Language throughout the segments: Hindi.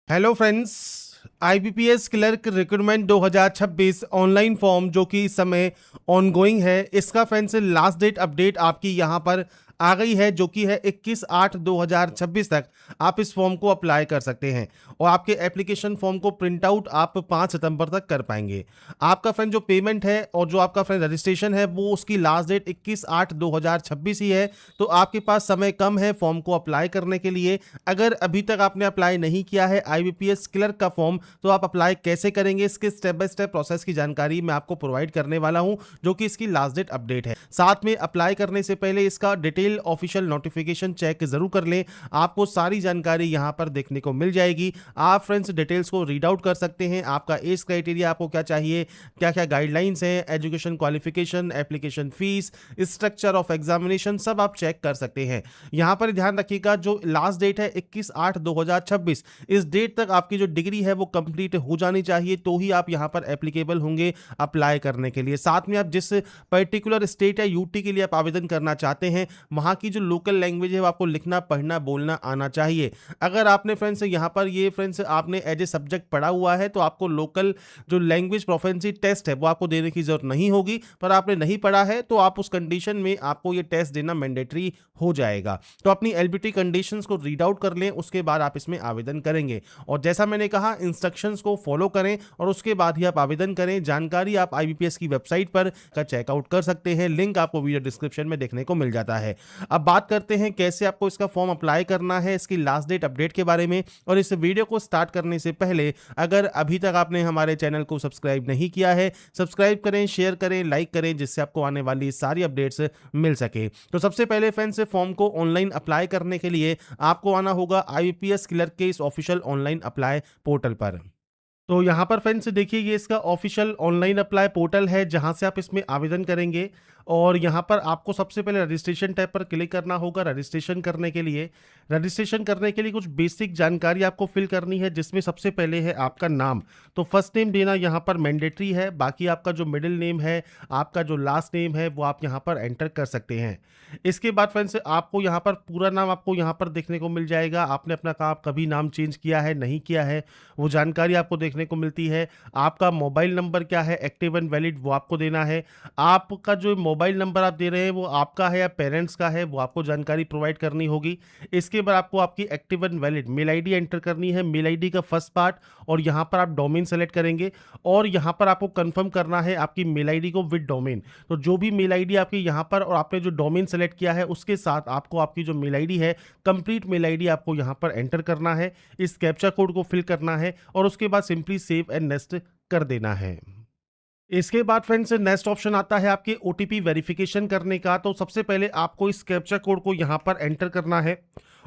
Hello friends. IBPS clerk recruitment 2026 online form जो कि इस समय ऑनगोइंग है, इसका फ्रेंड्स लास्ट डेट अपडेट आपकी यहाँ पर आ गई है, जो कि है 21/8/2026 तक आप इस फॉर्म को अप्लाई कर सकते हैं और आपके एप्लीकेशन फॉर्म को प्रिंट आउट आप 5 सितंबर तक कर पाएंगे। आपका फ्रेंड जो पेमेंट है और जो आपका फ्रेंड रजिस्ट्रेशन है वो उसकी लास्ट डेट 21/8/2026 ही है, तो आपके पास समय कम है फॉर्म को अप्लाई करने के लिए। अगर अभी तक आपने अप्लाई नहीं किया है आईबीपीएस क्लर्क का फॉर्म, तो आप अप्लाई कैसे करेंगे, इसके स्टेप बाय स्टेप प्रोसेस की जानकारी मैं आपको प्रोवाइड करने वाला हूं, जो कि इसकी लास्ट डेट अपडेट है। साथ में अप्लाई करने से पहले इसका डिटेल ऑफिशियल नोटिफिकेशन चेक जरूर कर लें, आपको सारी जानकारी यहां पर देखने को मिल जाएगी। आप फ्रेंड्स डिटेल्स को रीड आउट कर सकते हैं, आपका एज क्राइटेरिया आपको क्या चाहिए, क्या क्या गाइडलाइंस हैं, education qualification, application fees, structure of examination, सब आप चेक कर सकते हैं। यहां पर ध्यान रखिएगा जो लास्ट डेट है 21/8/2026, इस डेट तक आपकी जो डिग्री है वो कंप्लीट हो जानी चाहिए, तो ही आप यहां पर एप्लीकेबल होंगे अप्लाई करने के लिए। साथ में आप जिस पर्टिकुलर स्टेट या यूटी के लिए आप आवेदन करना चाहते हैं, वहां की जो लोकल लैंग्वेज है वो आपको लिखना पढ़ना बोलना आना चाहिए। अगर आपने फ्रेंड्स यहां पर ये फ्रेंड्स आपने एज ए सब्जेक्ट पढ़ा हुआ है, तो आपको लोकल जो लैंग्वेज प्रोफिशिएंसी टेस्ट है वो आपको देने की जरूरत नहीं होगी, पर आपने नहीं पढ़ा है तो आप उस कंडीशन में आपको ये टेस्ट देना मैंडेटरी हो जाएगा। तो अपनी एलिजिबिलिटी कंडीशंस को रीड आउट कर लें, उसके बाद आप इसमें आवेदन करेंगे। और जैसा मैंने कहा, इंस्ट्रक्शंस को फॉलो करें और उसके बाद ही आप आवेदन करें। जानकारी आप आईबीपीएस की वेबसाइट पर का चेकआउट कर सकते हैं, लिंक आपको वीडियो डिस्क्रिप्शन में देखने को मिल जाता है। अब बात करते हैं कैसे आपको इसका फॉर्म अप्लाई करना है, इसकी लास्ट डेट अपडेट के बारे में। और इस वीडियो को स्टार्ट करने से पहले अगर अभी तक आपने हमारे चैनल को सब्सक्राइब नहीं किया है, सब्सक्राइब करें, शेयर करें, लाइक करें, जिससे आपको आने वाली सारी अपडेट्स मिल सके। तो सबसे पहले फ्रेंड्स फॉर्म को ऑनलाइन अप्लाई करने के लिए आपको आना होगा आईबीपीएस क्लर्क के इस ऑफिशियल ऑनलाइन अप्लाई पोर्टल पर। तो यहाँ पर फ्रेंड्स देखिए, ये इसका ऑफिशियल ऑनलाइन अप्लाई पोर्टल है जहाँ से आप इसमें आवेदन करेंगे। और यहाँ पर आपको सबसे पहले रजिस्ट्रेशन टैब पर क्लिक करना होगा। रजिस्ट्रेशन करने के लिए कुछ बेसिक जानकारी आपको फिल करनी है, जिसमें सबसे पहले है आपका नाम। तो फर्स्ट नेम देना यहाँ पर मैंडेटरी है, बाकी आपका जो मिडिल नेम है, आपका जो लास्ट नेम है, वो आप यहाँ पर एंटर कर सकते हैं। इसके बाद फ्रेंड्स आपको यहाँ पर पूरा नाम आपको यहाँ पर देखने को मिल जाएगा। आपने अपना कभी नाम चेंज किया है नहीं किया है, वो जानकारी आपको देखने को मिलती है। आपका मोबाइल नंबर क्या है, एक्टिव एंड वैलिड, वो आपको देना है। आपका जो मोबाइल नंबर आप दे रहे हैं वो आपका है या पेरेंट्स का है, वो आपको जानकारी प्रोवाइड करनी होगी। इसके बाद आपको आपकी active and valid mail ID enter करनी है, मेल आईडी का फर्स्ट पार्ट, और यहाँ पर आप डोमेन सेलेक्ट करेंगे और यहाँ पर आपको कंफर्म करना है आपकी मेल आईडी को विद डोमेन। तो जो भी मेल आईडी आपकी यहाँ पर और आपने जो डोमेन सेलेक्ट किया है उसके साथ आपको आपकी जो मेल आईडी है, कंप्लीट मेल आईडी आपको यहाँ पर एंटर करना है, इस कैप्चा कोड को फिल करना है और उसके बाद सिंपली सेव एंड नेक्स्ट कर देना है। इसके बाद फ्रेंड्स नेक्स्ट ऑप्शन आता है आपके ओटीपी वेरिफिकेशन करने का। तो सबसे पहले आपको इस कैप्चा कोड को यहाँ पर एंटर करना है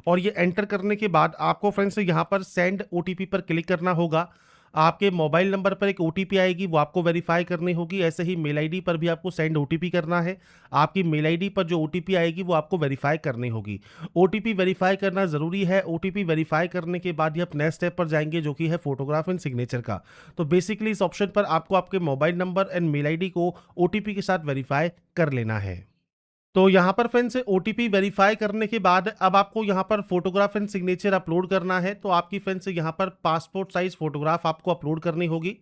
और ये एंटर करने के बाद आपको फ्रेंड्स यहाँ पर सेंड ओटीपी पर क्लिक करना होगा। आपके मोबाइल नंबर पर एक ओटीपी आएगी, वो आपको वेरीफाई करनी होगी। ऐसे ही मेल आईडी पर भी आपको सेंड ओटीपी करना है। आपकी मेल आईडी पर जो ओटीपी आएगी वो आपको वेरीफाई करनी होगी। ओटीपी वेरीफाई करना ज़रूरी है। ओटीपी वेरीफाई करने के बाद ही आप नेक्स्ट स्टेप पर जाएंगे, जो कि है फोटोग्राफ एंड सिग्नेचर का। तो बेसिकली इस ऑप्शन पर आपको आपके mobile number and mail ID को ओटीपी के साथ वेरीफाई कर लेना है। तो यहाँ पर फ्रेंड्स ओटीपी वेरीफाई करने के बाद अब आपको यहाँ पर फोटोग्राफ एंड सिग्नेचर अपलोड करना है। तो आपकी फ्रेंड्स यहाँ पर पासपोर्ट साइज फोटोग्राफ आपको अपलोड करनी होगी।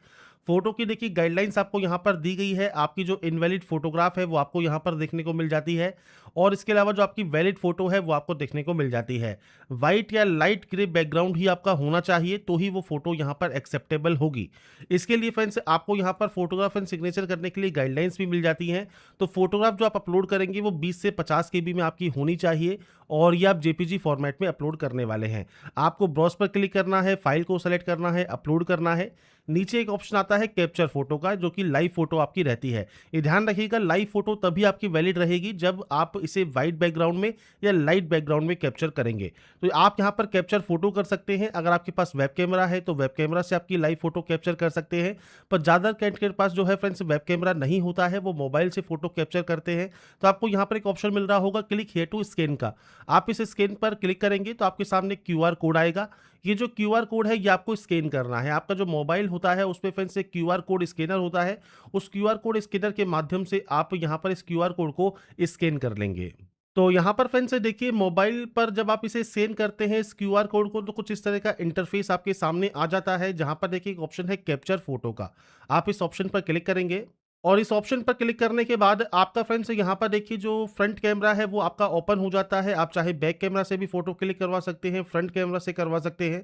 फोटो की देखिए गाइडलाइंस आपको यहाँ पर दी गई है। आपकी जो इनवैलिड फोटोग्राफ है वो आपको यहाँ पर देखने को मिल जाती है और इसके अलावा जो आपकी वैलिड फोटो है वो आपको देखने को मिल जाती है। वाइट या लाइट ग्रे बैकग्राउंड ही आपका होना चाहिए, तो ही वो फोटो यहाँ पर एक्सेप्टेबल होगी। इसके लिए फ्रेंड्स आपको यहाँ पर फोटोग्राफ एंड सिग्नेचर करने के लिए गाइडलाइंस भी मिल जाती हैं। तो फोटोग्राफ जो आप अपलोड करेंगे वो 20 से 50 केबी में आपकी होनी चाहिए और ये आप जेपीजी फॉर्मेट में अपलोड करने वाले हैं। आपको ब्राउज पर क्लिक करना है, फाइल को सेलेक्ट करना है, अपलोड करना है। नीचे एक ऑप्शन आता है कैप्चर फोटो का, जो कि लाइव फोटो आपकी रहती है। ये ध्यान रखिएगा, लाइव फोटो तभी आपकी वैलिड रहेगी जब आप इसे वाइट बैकग्राउंड में या लाइट बैकग्राउंड में कैप्चर करेंगे। तो आप यहाँ पर कैप्चर फोटो कर सकते हैं। अगर आपके पास वेब कैमरा है तो वेब कैमरा से आपकी लाइव फोटो कैप्चर कर सकते हैं, पर ज़्यादा कैंडिडेट के पास जो है फ्रेंड्स वेब कैमरा नहीं होता है, वो मोबाइल से फोटो कैप्चर करते हैं। तो आपको यहाँ पर एक ऑप्शन मिल रहा होगा क्लिक हियर टू स्कैन का। आप इस स्कैन पर क्लिक करेंगे तो आपके सामने क्यूआर कोड आएगा। ये जो क्यूआर कोड है ये आपको स्कैन करना है। आपका जो मोबाइल होता है उसमें फ्रेंड्स एक क्यूआर कोड स्कैनर होता है। उस क्यूआर कोड स्कैनर के माध्यम से आप यहाँ पर इस क्यूआर कोड को स्कैन कर लेंगे। तो यहाँ पर फ्रेंड्स देखिए, मोबाइल पर जब आप इसे स्कैन करते हैं इस क्यूआर कोड को, तो कुछ इस तरह का इंटरफेस आपके सामने आ जाता है, जहाँ पर देखिए एक ऑप्शन है कैप्चर फोटो का। आप इस ऑप्शन पर क्लिक करेंगे और इस ऑप्शन पर क्लिक करने के बाद आपका फ्रेंड्स यहाँ पर देखिए जो फ्रंट कैमरा है वो आपका ओपन हो जाता है। आप चाहे बैक कैमरा से भी फोटो क्लिक करवा सकते हैं, फ्रंट कैमरा से करवा सकते हैं।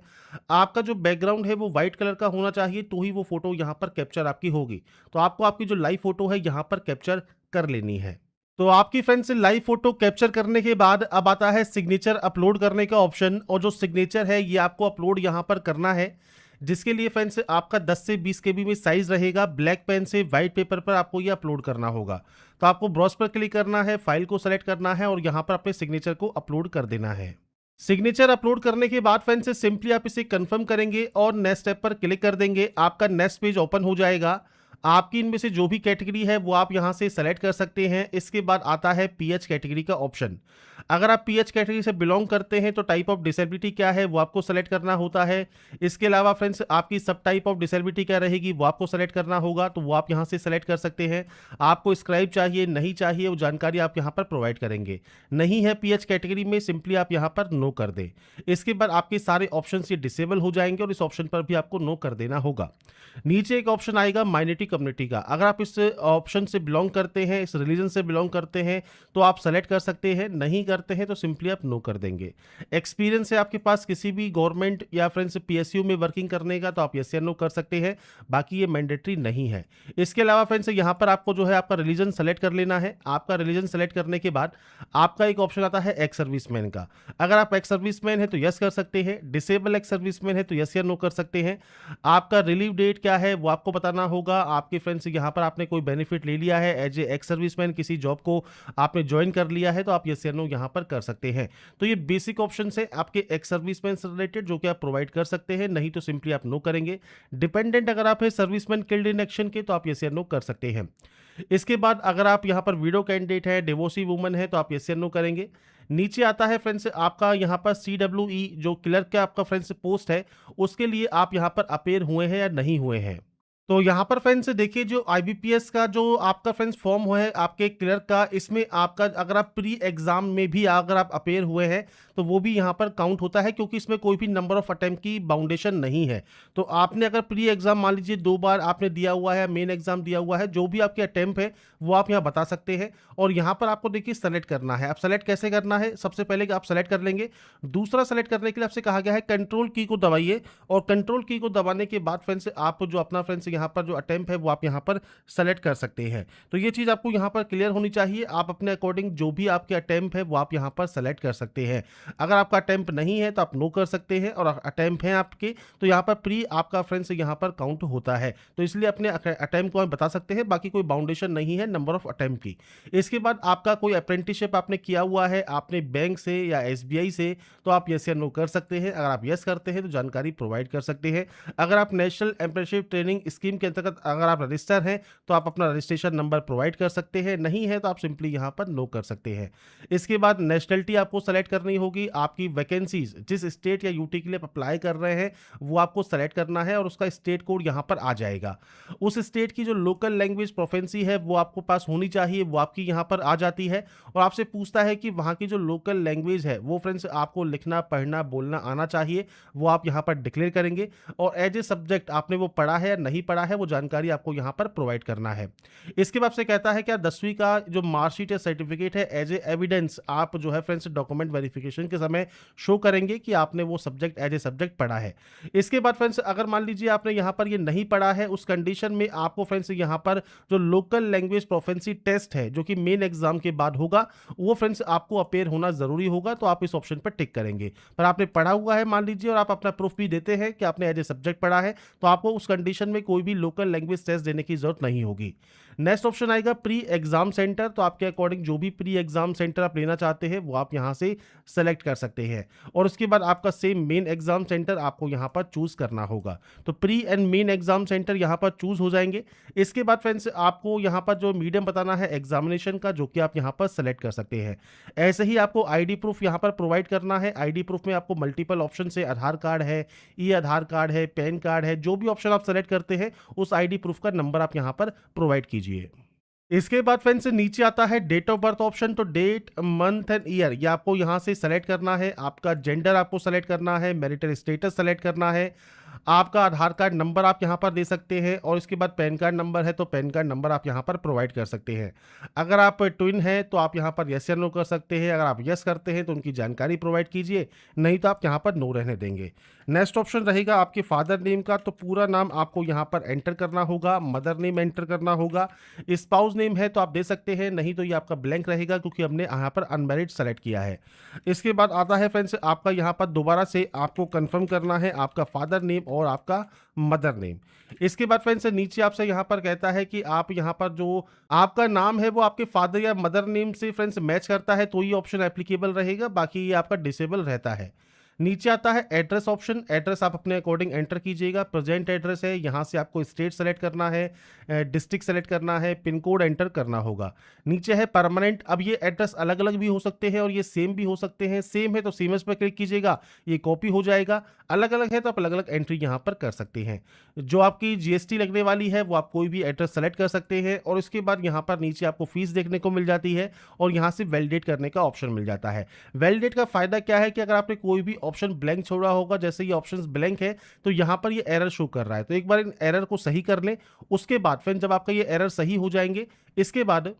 आपका जो बैकग्राउंड है वो व्हाइट कलर का होना चाहिए, तो ही वो फोटो यहाँ पर कैप्चर आपकी होगी। तो आपको आपकी जो लाइव फोटो है यहाँ पर कैप्चर कर लेनी है। तो आपकी फ्रेंड से लाइव फोटो कैप्चर करने के बाद अब आता है सिग्नेचर अपलोड करने का ऑप्शन, और जो सिग्नेचर है ये आपको अपलोड यहाँ पर करना है, जिसके लिए फ्रेंड्स आपका 10 से 20 केबी में साइज रहेगा। ब्लैक पेन से व्हाइट पेपर पर आपको ये अपलोड करना होगा। तो आपको ब्राउज पर क्लिक करना है, फाइल को सेलेक्ट करना है और यहाँ पर अपने सिग्नेचर को अपलोड कर देना है। सिग्नेचर अपलोड करने के बाद फ्रेंड्स सिंपली आप इसे कंफर्म करेंगे और नेक्स्ट स्टेप पर क्लिक कर देंगे। आपका नेक्स्ट पेज ओपन हो जाएगा। आपकी इनमें से जो भी कैटेगरी है वो आप यहाँ से सेलेक्ट कर सकते हैं। इसके बाद आता है पीएच कैटेगरी का ऑप्शन। अगर आप पीएच कैटेगरी से बिलोंग करते हैं तो टाइप ऑफ डिसेबिलिटी क्या है वो आपको सेलेक्ट करना होता है। इसके अलावा फ्रेंड्स आपकी सब टाइप ऑफ डिसेबिलिटी क्या रहेगी वो आपको सेलेक्ट करना होगा, तो वो आप यहाँ से सेलेक्ट कर सकते हैं। आपको स्क्राइब चाहिए नहीं चाहिए वो जानकारी आप यहाँ पर प्रोवाइड करेंगे। नहीं है पीएच कैटेगरी में, सिंपली आप यहाँ पर नो कर दें। इसके बाद आपके सारे ऑप्शन ये डिसेबल हो जाएंगे और इस ऑप्शन पर भी आपको नो कर देना होगा। नीचे एक ऑप्शन आएगा माइनॉरिटी कम्युनिटी का। अगर आप इस ऑप्शन से बिलोंग करते हैं, इस रिलीजन से बिलोंग करते हैं तो आप सेलेक्ट कर सकते हैं, नहीं करते हैं तो सिंपली आप नो कर देंगे। एक्सपीरियंस है आपके पास किसी भी गवर्नमेंट या फ्रेंड्स पीएसयू में वर्किंग करने का तो आप यस या नो कर सकते हैं, बाकी ये मैंडेटरी नहीं है। इसके अलावा फ्रेंड्स यहाँ पर आपको जो है आपका रिलीजन सेलेक्ट कर लेना है। आपका रिलीजन सेलेक्ट करने के बाद आपका एक ऑप्शन आता है एक्स सर्विसमैन का। अगर आप एक्स सर्विसमैन है तो यस कर सकते हैं, डिसेबल एक्स सर्विसमैन है तो यस या नो कर सकते हैं। आपका रिलीव डेट क्या है वो आपको बताना होगा। आपके फ्रेंड्स यहाँ पर आपने कोई बेनिफिट ले लिया है एज ए एक्स सर्विसमैन, किसी जॉब को आपने ज्वाइन कर लिया है तो आप यस या नो यहाँ पर कर सकते हैं। तो ये बेसिक ऑप्शन है आपके एक्स सर्विसमैन से रिलेटेड जो कि आप प्रोवाइड कर सकते हैं, नहीं तो सिंपली आप नो करेंगे। डिपेंडेंट अगर आप है सर्विसमैन किल्ड इन एक्शन के तो आप यस या नो कर सकते हैं। इसके बाद अगर आप यहाँ पर विडो कैंडिडेट है, डिवोर्सी वुमन है तो आप यस या नो करेंगे। नीचे आता है फ्रेंड्स आपका यहाँ पर CWE जो क्लर्क का आपका फ्रेंड्स पोस्ट है, उसके लिए आप यहाँ पर अपेयर हुए हैं या नहीं हुए हैं। तो यहाँ पर फ्रेंड्स देखिए जो आईबीपीएस का जो आपका फ्रेंड्स फॉर्म हुआ है आपके क्लर्क का, इसमें आपका अगर आप प्री एग्जाम में भी अगर आप अपेयर हुए हैं तो वो भी यहाँ पर काउंट होता है, क्योंकि इसमें कोई भी नंबर ऑफ अटेम्प्ट की बाउंडेशन नहीं है। तो आपने अगर प्री एग्जाम मान लीजिए 2 बार आपने दिया हुआ है, मेन एग्जाम दिया हुआ है, जो भी आपके अटेम्प्ट है वो आप यहाँ बता सकते हैं। और यहाँ पर आपको देखिए सेलेक्ट करना है। आप सेलेक्ट कैसे करना है, सबसे पहले आप सेलेक्ट कर लेंगे। दूसरा सेलेक्ट करने के लिए आपसे कहा गया है कंट्रोल की को दबाइए, और कंट्रोल की को दबाने के बाद फ्रेंड्स आप जो अपना फ्रेंड्स यहाँ पर जो अटेम्प्ट है वो आप यहाँ पर सेलेक्ट कर सकते हैं। तो ये चीज़ आपको यहाँ पर क्लियर होनी चाहिए। आप अपने अकॉर्डिंग जो भी आपके अटेम्प्ट है वो आप यहाँ पर सेलेक्ट कर सकते हैं। अगर आपका अटेम्प्ट नहीं है तो आप नो कर सकते हैं, और अटेम्प्ट है आपके तो यहाँ पर प्री आपका फ्रेंड्स यहाँ पर काउंट होता है। तो इसलिए अपने अटेम्प्ट को आप बता सकते हैं, बाकी कोई बाउंडेशन नहीं है नंबर ऑफ अटेम्प्ट की। इसके बाद आपका कोई अप्रेंटिसशिप आपने किया हुआ है आपने बैंक से या एसबीआई से तो आप यस या नो कर सकते हैं। अगर आप यस करते हैं तो जानकारी प्रोवाइड कर सकते हैं। अगर आप नेशनल अप्रेंटिसशिप ट्रेनिंग स्कीम के अंतर्गत अगर आप रजिस्टर हैं तो आप अपना रजिस्ट्रेशन नंबर प्रोवाइड कर सकते हैं, नहीं है तो आप सिंपली यहाँ पर नो कर सकते हैं। इसके बाद नेशनलिटी आपको सेलेक्ट करनी होगी। आपकी वैकेंसीज जिस स्टेट या यूटी के लिए आप अप्लाई कर रहे हैं वो आपको सेलेक्ट करना है और उसका स्टेट कोड यहाँ पर आ जाएगा। उस स्टेट की जो लोकल लैंग्वेज प्रोफेंसी है वो आपको पास होनी चाहिए, वो आपकी यहाँ पर आ जाती है और आपसे पूछता है कि वहाँ की जो लोकल लैंग्वेज है वो फ्रेंड्स आपको लिखना पढ़ना बोलना आना चाहिए, वो आप यहाँ पर डिक्लेयर करेंगे। और एज ए सब्जेक्ट आपने वो पढ़ा है या नहीं पढ़ा है वो जानकारी आपको यहाँ पर प्रोवाइड करना है। इसके बाद से कहता है कि 10वीं का जो मार्कशीट या सर्टिफिकेट है एज ए एविडेंस आप जो है फ्रेंड्स डॉक्यूमेंट वेरिफिकेशन के समय शो करेंगे कि आपने वो सब्जेक्ट एज ए सब्जेक्ट पढ़ा है। इसके बाद फ्रेंड्स अगर मान लीजिए आपने यहाँ पर ये नहीं पढ़ा है, उस कंडीशन में आपको फ्रेंड्स यहाँ पर जो लोकल लैंग्वेज प्रोफेंसी टेस्ट है जो कि मेन एग्जाम के बाद होगा वो फ्रेंड्स आपको अपेयर होना जरूरी होगा, तो आप इस ऑप्शन पर टिक करेंगे। पर आपने पढ़ा हुआ है मान लीजिए और आप अपना प्रूफ भी देते हैं कि आपने एज ए सब्जेक्ट पढ़ा है तो आपको उस कंडीशन में कोई भी लोकल लैंग्वेज टेस्ट देने की जरूरत नहीं होगी। नेक्स्ट ऑप्शन आएगा प्री एग्जाम सेंटर। तो आपके अकॉर्डिंग जो भी प्री एग्जाम सेंटर आप लेना चाहते हैं वो आप यहां से सेलेक्ट कर सकते हैं और उसके बाद आपका सेम मेन एग्जाम सेंटर आपको यहां पर चूज करना होगा। तो pre and main exam centre यहां पर चूज हो जाएंगे। इसके बाद फ्रेंड्स आपको यहां पर जो मीडियम बताना है एग्जामिनेशन का जो कि आप यहां पर सेलेक्ट कर सकते हैं। ऐसे ही आपको आईडी प्रूफ यहां पर प्रोवाइड करना है। आईडी प्रूफ में आपको मल्टीपल ऑप्शन से आधार कार्ड है, ई आधार कार्ड है, पैन कार्ड है, जो भी ऑप्शन आप सेलेक्ट करते हैं उस आईडी प्रूफ का नंबर आप यहां पर प्रोवाइड कीजिए। इसके बाद फ्रेंड्स नीचे आता है डेट ऑफ बर्थ ऑप्शन। तो डेट, मंथ एंड ईयर ये आपको यहाँ से सेलेक्ट करना है। आपका जेंडर आपको सेलेक्ट करना है, मैरिटल स्टेटस सेलेक्ट करना है, आपका आधार कार्ड नंबर आप यहाँ पर दे सकते हैं, और इसके बाद पैन कार्ड नंबर है तो पैन कार्ड नंबर आप यहाँ पर प्रोवाइड कर सकते हैं। अगर आप ट्विन हैं तो आप यहाँ पर यस या नो कर सकते हैं। अगर आप यस करते हैं तो उनकी जानकारी प्रोवाइड कीजिए, नहीं तो आप यहाँ पर नो रहने देंगे। नेक्स्ट ऑप्शन रहेगा आपके फादर नेम का। तो पूरा नाम आपको यहाँ पर एंटर करना होगा, मदर नेम एंटर करना होगा। स्पाउस नेम है तो आप दे सकते हैं, नहीं तो ये आपका ब्लैंक रहेगा क्योंकि हमने यहाँ पर अनमैरिड सेलेक्ट किया है। इसके बाद आता है फ्रेंड्स आपका यहाँ पर दोबारा से आपको कंफर्म करना है आपका फादर नेम और आपका मदर नेम। इसके बाद फ्रेंड्स नीचे आपसे यहाँ पर कहता है कि आप यहाँ पर जो आपका नाम है वो आपके फादर या मदर नेम से फ्रेंड्स मैच करता है तो ये ऑप्शन एप्लीकेबल रहेगा, बाकी ये आपका डिसेबल रहता है। नीचे आता है एड्रेस ऑप्शन। एड्रेस आप अपने अकॉर्डिंग एंटर कीजिएगा। प्रेजेंट एड्रेस है, यहाँ से आपको स्टेट सेलेक्ट करना है, डिस्ट्रिक्ट सेलेक्ट करना है, पिन कोड एंटर करना होगा। नीचे है परमानेंट। अब ये एड्रेस अलग अलग भी हो सकते हैं और ये सेम भी हो सकते हैं। सेम है तो सेमस पर क्लिक कीजिएगा, ये कॉपी हो जाएगा। अलग अलग है तो आप अलग अलग एंट्री यहाँ पर कर सकते हैं। जो आपकी जीएसटी लगने वाली है वो आप कोई भी एड्रेस सेलेक्ट कर सकते हैं, और उसके बाद यहाँ पर नीचे आपको फीस देखने को मिल जाती है और यहाँ से वैलिडेट करने का ऑप्शन मिल जाता है। वैलिडेट का फायदा क्या है कि अगर आपने कोई भी ऑप्शन ब्लैंक छोड़ा होगा, जैसे ये ऑप्शंस ब्लैंक है तो यहाँ पर ये एरर शो कर रहा है, तो एक बार इन एरर को सही कर लें। उसके बाद फ्रेंड्स जब आपका ये एरर सही हो जाएंगे, इसके बाद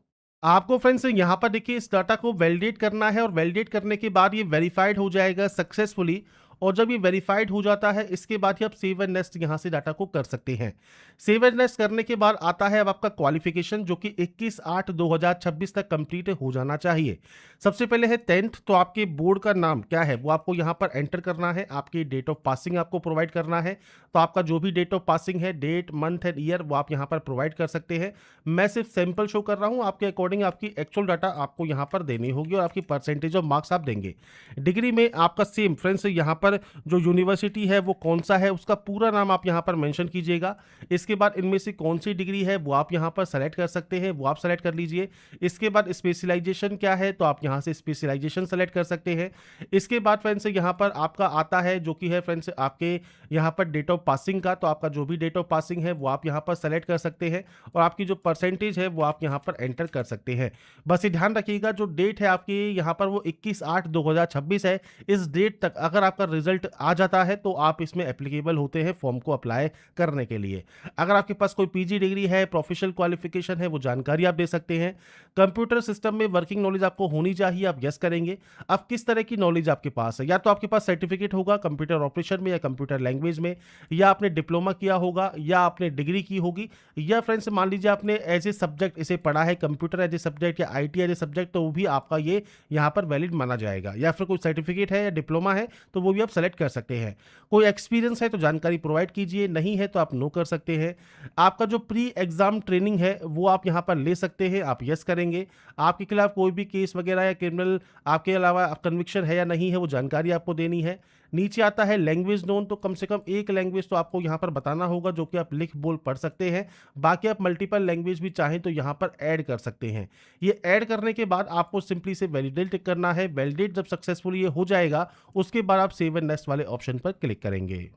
आपको फ्रेंड्स यहाँ पर देखिए इस डाटा को वैलिडेट करना है, और वैलिडेट करने के बाद ये वेरीफाइड हो जाएगा सक्सेसफुली। और जब ये वेरीफाइड हो जाता है इसके बाद ही आप सेव एंड नेक्स्ट यहाँ से डाटा को कर सकते हैं। सेव एंड नेक्स्ट करने के बाद आता है अब आपका क्वालिफिकेशन, जो कि 21/8/2026 तक कंप्लीट हो जाना चाहिए। सबसे पहले है 10th। तो आपके बोर्ड का नाम क्या है वो आपको यहाँ पर एंटर करना है। आपकी डेट ऑफ पासिंग आपको प्रोवाइड करना है, तो आपका जो भी डेट ऑफ पासिंग है, डेट, मंथ एंड ईयर, वो आप यहाँ पर प्रोवाइड कर सकते हैं। मैं सिर्फ सैंपल शो कर रहा हूँ, आपके अकॉर्डिंग आपकी एक्चुअल डाटा आपको यहाँ पर देनी होगी और आपकी परसेंटेज ऑफ मार्क्स आप देंगे। डिग्री में आपका सेम फ्रेंड्स यहाँ पर जो यूनिवर्सिटी है वो कौन सा है उसका पूरा नाम आप यहाँ पर मेंशन कीजिएगा। इसके बाद इनमें से कौन सी डिग्री है वो आप यहाँ पर सेलेक्ट कर सकते हैं, वो आप सेलेक्ट कर लीजिए। इसके बाद स्पेशलाइजेशन क्या है तो आप यहाँ से स्पेशलाइजेशन सेलेक्ट कर सकते हैं। इसके बाद फ्रेंड्स यहाँ पर आपका आता है जो कि है फ्रेंड्स आपके यहाँ पर डेट ऑफ पासिंग का। तो आपका जो भी डेट ऑफ पासिंग है वो आप यहाँ पर सेलेक्ट कर सकते हैं, और आपकी जो परसेंटेज है वो आप यहाँ पर एंटर कर सकते हैं। बस ये ध्यान रखिएगा जो डेट है आपकी यहाँ पर वो 21/8/2026 है। इस डेट तक अगर आपका रिजल्ट आ जाता है तो आप इसमें एप्लीकेबल होते हैं फॉर्म को अप्लाई करने के लिए। अगर आपके पास कोई पीजी डिग्री है, प्रोफेशनल क्वालिफिकेशन है, वो जानकारी आप दे सकते हैं। कंप्यूटर सिस्टम में वर्किंग नॉलेज आपको होनी चाहिए, आप यस करेंगे। अब किस तरह की नॉलेज आपके पास है, या तो आपके पास सर्टिफिकेट होगा कंप्यूटर ऑपरेशन में या कंप्यूटर लैंग्वेज में, या आपने डिप्लोमा किया होगा, या आपने डिग्री की होगी, या फ्रेंड्स मान लीजिए आपने एज ए सब्जेक्ट इसे पढ़ा है, कंप्यूटर एज ए सब्जेक्ट या आईटी एज ए सब्जेक्ट, तो वो भी आपका ये यहाँ पर वैलिड माना जाएगा। या फिर कोई सर्टिफिकेट है या डिप्लोमा है तो वो भी आप सेलेक्ट कर सकते हैं। कोई एक्सपीरियंस है तो जानकारी प्रोवाइड कीजिए, नहीं है तो आप नो कर सकते हैं। आपका जो प्री एग्जाम ट्रेनिंग है वो आप यहाँ पर ले सकते हैं, आप यस करेंगे। आपके खिलाफ कोई भी केस वगैरह या क्रिमिनल आपके अलावा कन्विक्शन है या नहीं है वो जानकारी आपको देनी है। नीचे आता है लैंग्वेज नोन। तो कम से कम एक लैंग्वेज तो आपको यहाँ पर बताना होगा जो कि आप लिख बोल पढ़ सकते हैं। बाकी आप मल्टीपल लैंग्वेज भी चाहें तो यहाँ पर ऐड कर सकते हैं। ये ऐड करने के बाद आपको सिंपली से वैलिडेट करना है। वैलिडेट जब सक्सेसफुल ये हो जाएगा उसके बाद आप सेव एंड नेक्स्ट वाले ऑप्शन पर क्लिक करेंगे।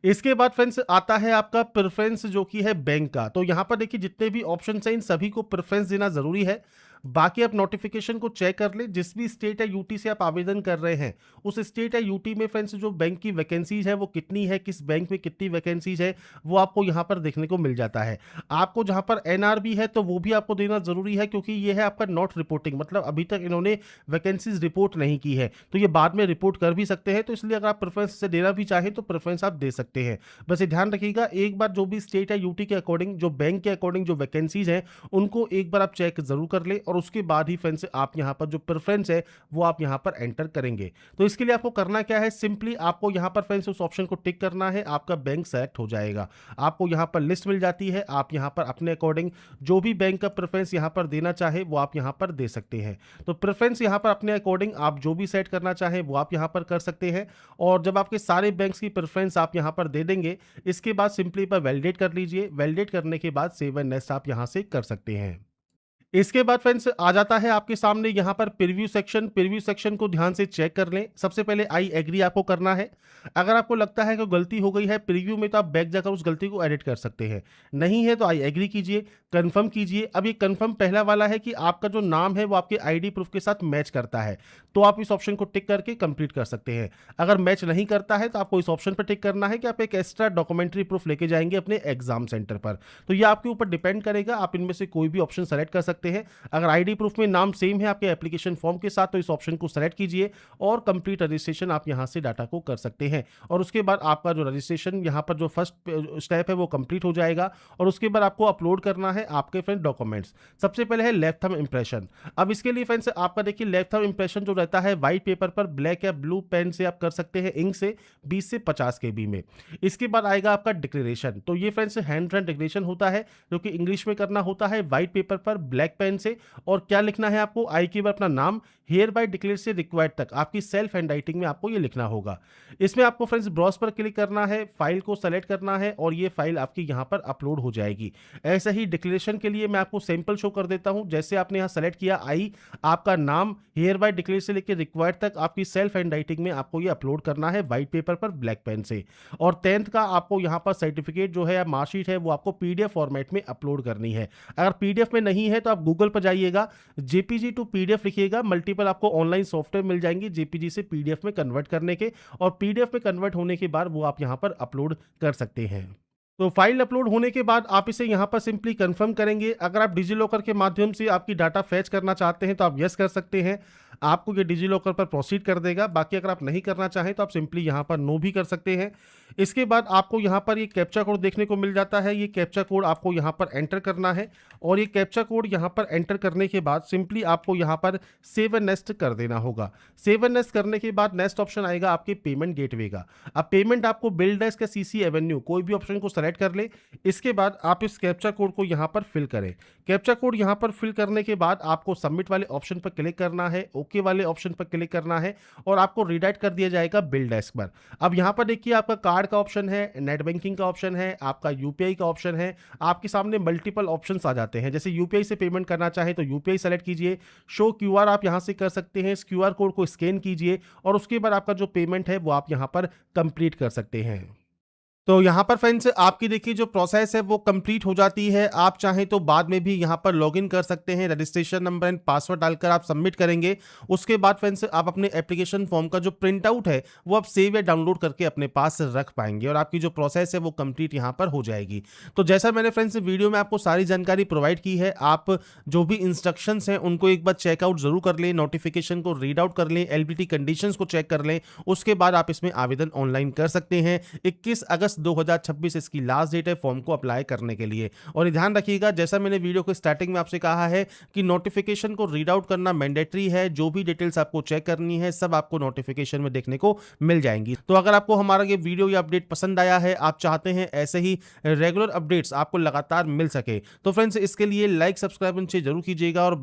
इसके बाद फ्रेंड्स आता है आपका प्रेफरेंस जो कि है बैंक का। तो यहाँ पर देखिए जितने भी ऑप्शन हैं इन सभी को प्रेफरेंस देना जरूरी है। बाकी आप नोटिफिकेशन को चेक कर ले, जिस भी स्टेट या यूटी से आप आवेदन कर रहे हैं उस स्टेट या यूटी में फ्रेंड्स जो बैंक की वैकेंसीज है वो कितनी है, किस बैंक में कितनी वैकेंसीज है वो आपको यहाँ पर देखने को मिल जाता है। आपको जहाँ पर एनआरबी है तो वो भी आपको देना जरूरी है, क्योंकि ये है आपका नॉट रिपोर्टिंग, मतलब अभी तक इन्होंने वैकेंसीज रिपोर्ट नहीं की है, तो ये बाद में रिपोर्ट कर भी सकते हैं। तो इसलिए अगर आप प्रेफरेंस से देना भी चाहें तो प्रेफरेंस आप दे सकते हैं। बस ये ध्यान रखिएगा एक बार जो भी स्टेट या यूटी के अकॉर्डिंग जो बैंक के अकॉर्डिंग जो वैकेंसीज हैं उनको एक बार आप चेक जरूर कर ले, और उसके बाद ही फ्रेंड्स आप यहां पर जो प्रेफरेंस है वो आप यहां पर एंटर करेंगे। तो इसके लिए आपको करना क्या है, सिंपली आपको यहां पर फ्रेंड्स उस ऑप्शन को टिक करना है, आपका बैंक सेलेक्ट हो जाएगा। आपको यहां पर लिस्ट मिल जाती है, आप यहां पर अपने अकॉर्डिंग जो भी बैंक का प्रेफरेंस यहां पर देना चाहे वो आप यहां पर दे सकते हैं। तो प्रेफरेंस यहां पर अपने अकॉर्डिंग आप जो भी सेट करना चाहें वो आप यहां पर कर सकते हैं। और जब आपके सारे बैंक्स की प्रेफरेंस आप यहां पर दे देंगे इसके बाद सिंपली पर वैलिडेट कर लीजिए। वैलिडेट करने के बाद सेव एंड नेक्स्ट आप यहां से कर सकते हैं। इसके बाद फ्रेंड्स आ जाता है आपके सामने यहाँ पर प्रीव्यू सेक्शन को ध्यान से चेक कर लें। सबसे पहले आई एग्री आपको करना है। अगर आपको लगता है कि गलती हो गई है प्रीव्यू में तो आप बैक जाकर उस गलती को एडिट कर सकते हैं। नहीं है तो आई एग्री कीजिए, कन्फर्म कीजिए। अब ये कन्फर्म पहला वाला है कि आपका जो नाम है वो आपके आईडी प्रूफ के साथ मैच करता है, तो आप इस ऑप्शन को टिक करके कंप्लीट कर सकते हैं। अगर मैच नहीं करता है तो आपको इस ऑप्शन पर टिक करना है कि आप एक एक्स्ट्रा डॉक्यूमेंट्री प्रूफ लेके जाएंगे अपने एग्जाम सेंटर पर। तो ये आपके ऊपर डिपेंड करेगा, आप इनमें से कोई भी ऑप्शन सेलेक्ट कर सकते हैं। अगर आईडी प्रूफ में नाम सेम है आपके एप्लीकेशन फॉर्म के साथ तो इस ऑप्शन को सेलेक्ट कीजिए और कंप्लीट रजिस्ट्रेशन आप यहां से डाटा को कर सकते हैं। और उसके बाद आपका जो रजिस्ट्रेशन यहां पर जो फर्स्ट स्टेप है वो कंप्लीट हो जाएगा। और उसके बाद आपको अपलोड करना है आपके फ्रेंड डॉक्यूमेंट्स। सबसे पहले है लेफ्ट थंब इंप्रेशन। अब इसके लिए फ्रेंड्स आपका देखिए लेफ्ट थंब इंप्रेशन जो रहता है व्हाइट पेपर पर ब्लैक या ब्लू पेन से आप कर सकते हैं, इंक से 20 से 50 केबी में। इसके बाद आएगा आपका डिक्लेरेशन। तो ये फ्रेंड्स हैंड रन डिक्लेरेशन होता है जो कि इंग्लिश में करना होता है व्हाइट पेपर पर ब्लैक पेन से। और क्या लिखना है आपको, आई के बाद अपना नाम, हियर बाय डिक्लेयर से रिक्वायर्ड तक आपकी सेल्फ हैंड राइटिंग में आपको ये लिखना होगा। इसमें आपको फ्रेंड्स ब्राउज पर क्लिक करना है, फाइल को सेलेक्ट करना है और ये फाइल आपकी यहाँ पर अपलोड हो जाएगी। ऐसे ही डिक्लेरेशन के लिए मैं आपको सैंपल शो कर देता हूँ। जैसे आपने यहाँ सेलेक्ट किया आई, आपका नाम, हियर बाय डिक्लेयर से लेकर रिक्वायर्ड तक आपकी सेल्फ हैंड राइटिंग में आपको ये अपलोड करना है व्हाइट पेपर पर ब्लैक पेन से। और 10th का आपको यहाँ पर सर्टिफिकेट जो है या मार्कशीट है वो आपको पीडीएफ फॉर्मेट में अपलोड करनी है। अगर पीडीएफ में नहीं है तो आप गूगल पर जाइएगा, जेपीजी टू पीडीएफ लिखिएगा, मल्टीपल आपको ऑनलाइन सॉफ्टवेयर मिल जाएंगे जेपीजी से पीडीएफ में कन्वर्ट करने के। और पीडीएफ में कन्वर्ट होने के बाद वो आप यहां पर अपलोड कर सकते हैं। तो फाइल अपलोड होने के बाद आप इसे यहां पर सिंपली कंफर्म करेंगे। अगर आप डिजिलॉकर के माध्यम से आपकी डाटा फैच करना चाहते हैं तो आप यस कर सकते हैं, आपको ये डिजिलॉकर पर प्रोसीड कर देगा। बाकी अगर आप नहीं करना चाहें तो आप सिंपली यहां पर नो भी कर सकते हैं। इसके बाद आपको यहां पर ये कैप्चा कोड देखने को मिल जाता है। ये कैप्चा कोड आपको यहां पर एंटर करना है और ये कैप्चा कोड यहां पर एंटर करने के बाद सिंपली आपको यहां पर सेव एंड नेक्स्ट कर देना होगा। सेव एंड नेक्स्ट करने के बाद नेक्स्ट ऑप्शन आएगा आपके पेमेंट गेटवे का। अब पेमेंट आपको बिल डेस्क या सीसी एवेन्यू कोई भी ऑप्शन को सेलेक्ट कर ले। इसके बाद आप इस कैप्चा कोड को यहां पर फिल करें। कैप्चा कोड यहां पर फिल करने के बाद आपको सबमिट वाले ऑप्शन पर क्लिक करना है, ओके वाले ऑप्शन पर क्लिक करना है और आपको रीडायरेक्ट कर दिया जाएगा बिल डेस्क पर। अब यहां पर देखिए आपका कार्ड का ऑप्शन है, नेट बैंकिंग का ऑप्शन है, आपका यूपीआई का ऑप्शन है। आपके सामने मल्टीपल ऑप्शंस आ जाते हैं। जैसे यूपीआई से पेमेंट करना चाहे तो यूपीआई सेलेक्ट कीजिए, शो क्यूआर आप यहां से कर सकते हैं। इस क्यूआर कोड को स्कैन कीजिए और उसके बाद आपका जो पेमेंट है वो आप यहां पर कंप्लीट कर सकते हैं। तो यहाँ पर फ्रेंड्स आपकी देखिए जो प्रोसेस है वो कंप्लीट हो जाती है। आप चाहें तो बाद में भी यहाँ पर लॉगिन कर सकते हैं, रजिस्ट्रेशन नंबर एंड पासवर्ड डालकर आप सबमिट करेंगे। उसके बाद फ्रेंड्स आप अपने एप्लीकेशन फॉर्म का जो प्रिंट आउट है वो आप सेव या डाउनलोड करके अपने पास रख पाएंगे और आपकी जो प्रोसेस है वो कंप्लीट यहाँ पर हो जाएगी। तो जैसा मैंने फ्रेंड्स वीडियो में आपको सारी जानकारी प्रोवाइड की है, आप जो भी इंस्ट्रक्शंस हैं उनको एक बार चेकआउट जरूर कर लें, नोटिफिकेशन को रीड आउट कर लें, एलिजिबिलिटी कंडीशंस को चेक कर लें। उसके बाद आप इसमें आवेदन ऑनलाइन कर सकते हैं। 21 अगस्त 2026 इसकी लास्ट डेट है फॉर्म को अप्लाई करने के लिए। और ये ध्यान रखिएगा, जैसा मैंने वीडियो के स्टार्टिंग में आपसे कहा है कि नोटिफिकेशन को रीड आउट करना मैंडेटरी है। जो भी डिटेल्स आपको चेक करनी है सब आपको नोटिफिकेशन में देखने को मिल जाएंगी। तो अगर आपको हमारा ये वीडियो या अपडेट पसंद आया है, आप चाहते हैं ऐसे ही रेगुलर अपडेट्स आपको लगातार मिल सके, तो फ्रेंड्स इसके लिए लाइक सब्सक्राइब जरूर कीजिएगा और